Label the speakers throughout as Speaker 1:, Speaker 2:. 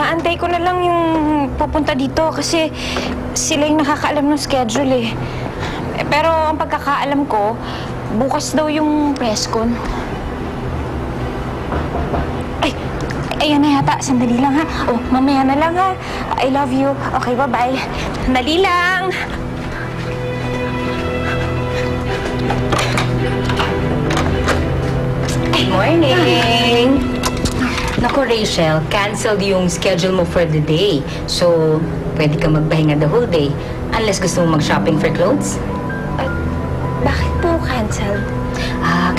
Speaker 1: inaantay ko na lang yung pupunta dito kasi sila yung nakakaalam ng schedule eh. Pero ang pagkakaalam ko, bukas daw yung press con. Ay, ayan na yata. Sandali lang ha. Oh, mamaya na lang ha. I love you. Okay, bye-bye. Sandali lang.
Speaker 2: Good morning! Naku, Rachel, canceled yung schedule mo for the day. So, pwede ka magpahinga the whole day. Unless gusto mo mag-shopping for clothes.
Speaker 1: Bakit po canceled?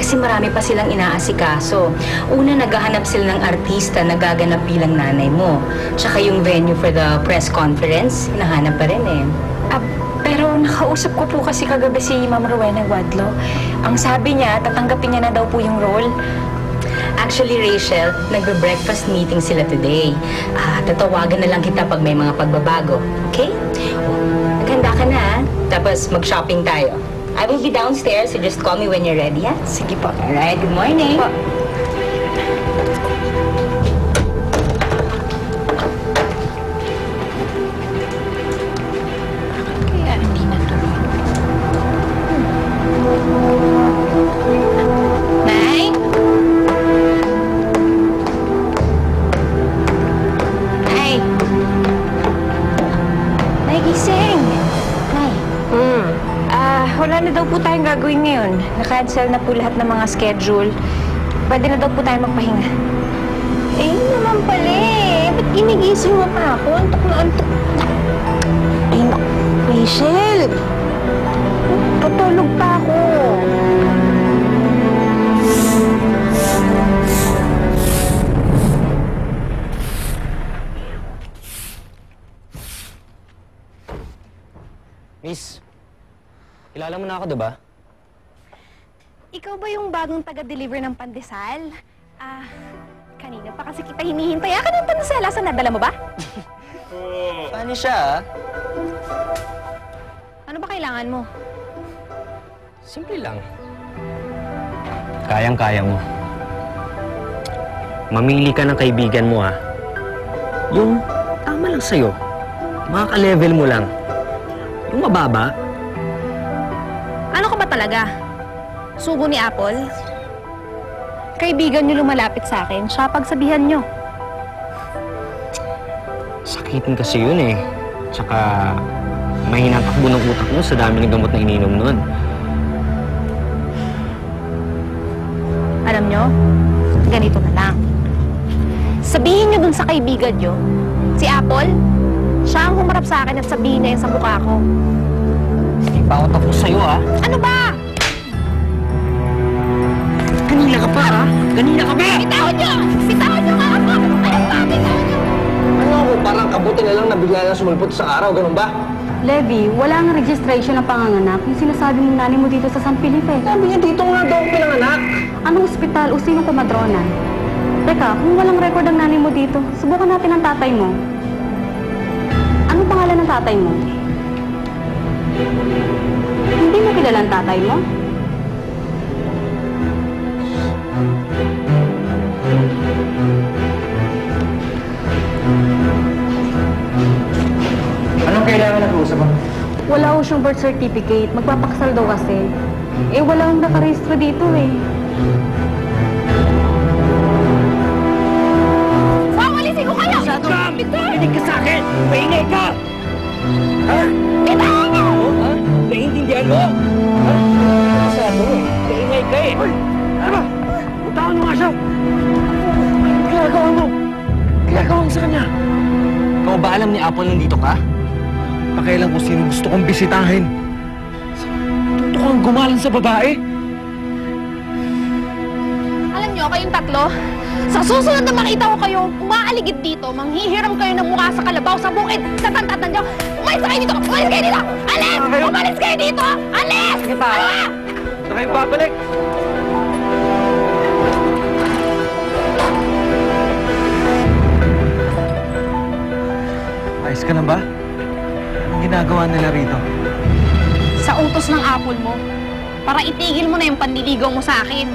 Speaker 2: Kasi marami pa silang inaasikaso. Una, naghahanap sila ng artista na gaganap bilang nanay mo. Tsaka yung venue for the press conference, hinahanap pa rin eh.
Speaker 1: Pero nakausap ko po kasi kagabi si Ma'am Rowena Guadlo. Ang sabi niya, tatanggapin niya na daw po yung role.
Speaker 2: Actually, Rachel, nagbe-breakfast meeting sila today. Tatawagan na lang kita pag may mga pagbabago. Okay? Maghanda ka na, tapos mag-shopping tayo. I will be downstairs, so just call me when you're ready, ha?
Speaker 1: Sige po.
Speaker 2: Alright, good morning.
Speaker 1: Po. Kaya hindi na tuloy. Nay? Nay? Nay, gising! Nay? Wala na daw po tayong gagawin ngayon. Na-cancel na po lahat ng mga schedule. Pwede na daw po tayo magpahinga. Eh, yun naman pala eh. Ba't ginigising mo pa ako? Antok na antok. Ay, Rachel! Tutulog pa ako.
Speaker 3: Miss, kilala mo na ako, diba?
Speaker 4: Ikaw ba yung bagong taga-deliver ng pandesal? Kanina pa kasi kita hinihintay. Ka ng pandesal. Asan na? Dala mo ba?
Speaker 3: Funny siya,
Speaker 4: Ano ba kailangan mo?
Speaker 3: Simple lang. Kayang-kaya mo. Mamili ka ng kaibigan mo, ha? Yung tama lang sa'yo. Makaka-level mo lang. Yung mababa.
Speaker 4: Ano ka ba talaga? Sugo ni Apple? Kaibigan niyo lumalapit sa akin, siya pagsabihan niyo.
Speaker 3: Sakitin kasi yun eh. Tsaka mahinang takbo ng utak mo sa dami ng gamot na ininom nun.
Speaker 4: Alam niyo, ganito na lang. Sabihin niyo dun sa kaibigan niyo, si Apple, siya ang humarap sa akin at sabihin niya yun sa mukha ko.
Speaker 3: Hindi pa ako tapos sa'yo, ha?
Speaker 4: Ano ba?
Speaker 3: Kanina ka pa, ha? Kanina ka ba?
Speaker 4: Bitawan niyo! Bitawan niyo nga ako! Ano ba? Bitawan niyo!
Speaker 5: Ano ako, parang kabuti na lang na bigla na sumulpot sa araw, ganun ba?
Speaker 6: Levi, wala nga registration ng panganganak. Yung sinasabi mong nanay mo dito sa San Felipe.
Speaker 5: Sabi niya, dito nga daw ako pinanganak.
Speaker 6: Anong ospital o sino kumadrona? Teka, kung walang record ang nanay mo dito, subukan natin ang tatay mo. Anong pangalan ng tatay mo? Hindi mo kilala ang tatay mo?
Speaker 5: Anong kailangan nag-uusap mo?
Speaker 6: Wala ho siyang birth certificate. Magpapakasal daw kasi. Eh, wala akong nakarehistro dito eh.
Speaker 4: Wawalisin ko kayo!
Speaker 3: Pinig ka sa akin! Paingay ka! Ha?
Speaker 4: Bitawan niyo!
Speaker 3: Ha? Naiintindihan mo? Ha? Masyado eh. Paingay ka eh. Hoy! Ano ba? Butawan mo nga siya! Anong ginagawa mo? Ginagawa mo sa kanya? Ikaw ba alam ni Apple nandito ka?
Speaker 5: Pakialam kung sino gusto kong bisitahin. Tuto kang gumalan sa babae.
Speaker 4: Alam niyo, kayong tatlo, sa susunod na makita ko kayo umaaligid dito, manghihiram kayo ng mukha sa kalabaw sa bukid, sa tantatan niyo. Umalis kayo dito! Umalis kayo dito! Alis! Umalis kayo dito! Alis!
Speaker 5: Sige pa.
Speaker 4: Ano ba?
Speaker 5: Saan kayo babalik? Ayos ka na ba? Anong ginagawa nila rito?
Speaker 4: Sa utos ng Apple mo, para itigil mo na yung panliligaw mo sa akin.